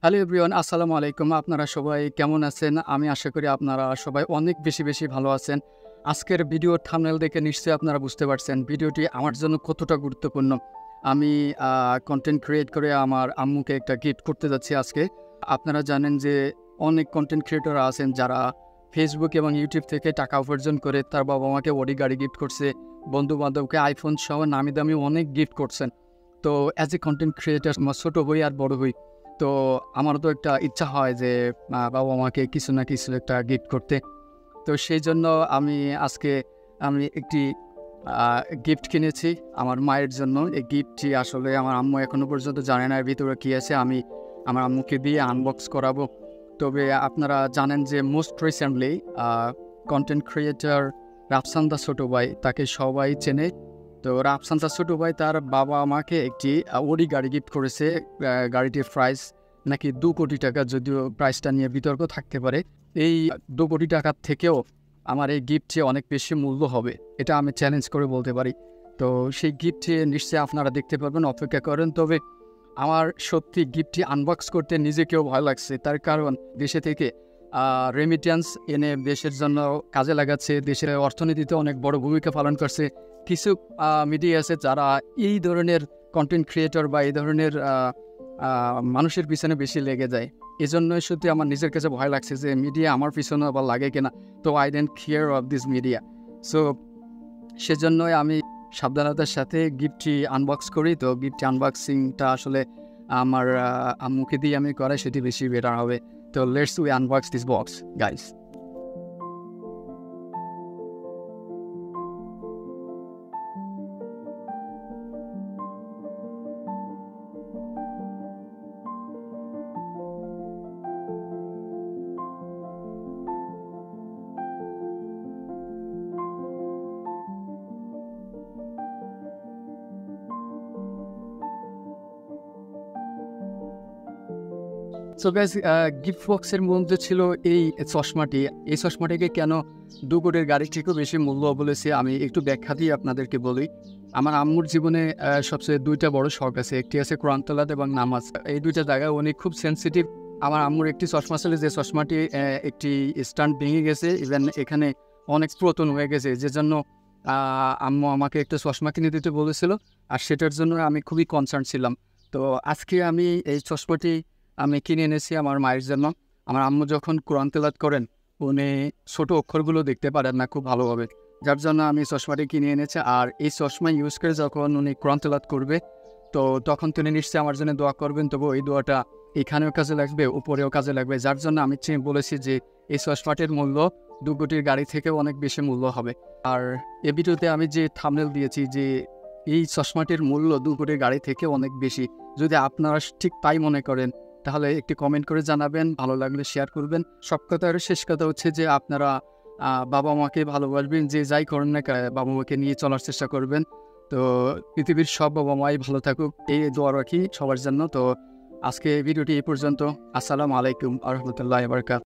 Hello everyone, আসসালামু আলাইকুম। আপনারা সবাই কেমন আছেন? আমি আশা করি আপনারা সবাই অনেক বেশি ভালো আছেন। আজকের ভিডিওর থাম্বনেল দেখে নিশ্চয়ই আপনারা বুঝতে পারছেন ভিডিওটি আমার জন্য কতটা গুরুত্বপূর্ণ। আমি কনটেন্ট ক্রিয়েট করে আমার আম্মুকে একটা গিফট করতে যাচ্ছি আজকে। আপনারা জানেন যে অনেক কনটেন্ট ক্রিয়েটর আছেন যারা ফেসবুক এবং ইউটিউব থেকে টাকা উপার্জন করে তার বাবা-মাকে অডি গাড়ি গিফট করছে, বন্ধু-বান্ধবকে আইফোন সহ নামি দামি অনেক গিফট করছেন। তো অ্যাজ এ কনটেন্ট ক্রিয়েটর ছোটো হই আর বড় হই, তো আমারও তো একটা ইচ্ছা হয় যে বাবা-মাকে কিছু না কিছু একটা গিফট করতে। তো সেই জন্য আজকে আমি একটি গিফট কিনেছি আমার মায়ের জন্য। এই গিফটটি আসলে আমার আম্মু এখনও পর্যন্ত জানে না এর ভিতরে কী আছে। আমি আমার আম্মুকে দিয়ে আনবক্স করাবো। তবে আপনারা জানেন যে most recently content creator Rafsan the Choto Bhai, তাকে সবাই চেনে। তো রাফসান দা ছোটো ভাই তার বাবা-মাকে একটি অডি গাড়ি গিফট করেছে। গাড়িটির প্রাইস নাকি 2 কোটি টাকা, যদিও প্রাইসটা নিয়ে বিতর্ক থাকতে পারে। এই 2 কোটি টাকার থেকেও আমার এই গিফটটি অনেক বেশি মূল্য হবে, এটা আমি চ্যালেঞ্জ করে বলতে পারি। তো সেই গিফটটি নিশ্চয়ই আপনারা দেখতে পারবেন, অপেক্ষা করেন। তবে আমার সত্যি গিফটটি আনবক্স করতে নিজেকেও ভয় লাগছে, তার কারণ দেশে থেকে রেমিট্যান্স এনে দেশের জন্য কাজে লাগাচ্ছে, দেশের অর্থনীতিতে অনেক বড় ভূমিকা পালন করছে। কিছু মিডিয়া আছে যারা এই ধরনের কন্টেন্ট ক্রিয়েটর বা এই ধরনের মানুষের পিছনে বেশি লেগে যায়। এজন্যই সত্যি আমার নিজের কাছে ভয় লাগছে যে মিডিয়া আমার পিছনে আবার লাগে কিনা। তো I don't care of this media. So সেজন্যই আমি সাবধানতার সাথে গিফটটি আনবক্স করি। তো গিফটটি আনবক্সিংটা আসলে আমার আম্মুকে দিয়ে আমি করাই, সেটি বেশি বেটার হবে। তো let's we unbox this box guys. So guys, gift বক্সের মধ্যে ছিল এই চশমাটি। এই চশমাটিকে কেন 2 কোটির গাড়ির থেকেও বেশি মূল্য বলেছি আমি একটু ব্যাখ্যা দিয়ে আপনাদেরকে বলি। আমার আম্মুর জীবনে সবচেয়ে 2টা বড় শখ আছে। একটি আছে কোরআন তেলাওয়াত এবং নামাজ। এই 2টা জায়গায় উনি খুব সেনসিটিভ। আমার আম্মুর একটি চশমা ছিল, যে চশমাটি একটি স্ট্যান্ড ভেঙে গেছে, ইভেন এখানে অনেক পুরাতন হয়ে গেছে। যেজন্য আম্মু আমাকে একটা চশমা কিনে দিতে বলেছিল, আর সেটার জন্য আমি খুবই কনসার্ন ছিলাম। তো আজকে আমি এই চশমাটি কিনে এনেছি আমার মায়ের জন্য। আমার আম্মু যখন কোরআন তেলাওয়াত করেন, উনি ছোট অক্ষরগুলো দেখতে পারেন না খুব ভালোভাবে, যার জন্য আমি চশমাটি কিনে এনেছি। আর এই চশমা ইউজ করে যখন উনি কোরআন তেলাওয়াত করবে, তো তখন তিনি নিশ্চয়ই আমার জন্য দোয়া করবেন। তবু এই দোয়াটা এখানেও কাজে লাগবে, উপরেও কাজে লাগবে। যার জন্য আমি বলেছি যে এই চশমাটির মূল্য 2 কোটির গাড়ি থেকেও অনেক বেশি মূল্য হবে। আর এ ভিডিওতে আমি যে থাম্বনেল দিয়েছি যে এই চশমাটির মূল্য 2 কোটির গাড়ি থেকে অনেক বেশি, যদি আপনারা ঠিক তাই মনে করেন তাহলে একটি কমেন্ট করে জানাবেন, ভালো লাগলে শেয়ার করবেন। সব কথার শেষ কথা হচ্ছে যে আপনারা বাবা-মাকে ভালোবাসবেন, যে যাই করেন না বাবা-মাকে নিয়ে চলার চেষ্টা করবেন। তো পৃথিবীর সব বাবা-মাই ভালো থাকুক, এই দোয়া রাখি সবার জন্য। তো আজকে ভিডিওটি এই পর্যন্ত। আসসালামু আলাইকুম ওয়া রাহমাতুল্লাহি ওয়া বারাকাতুহু।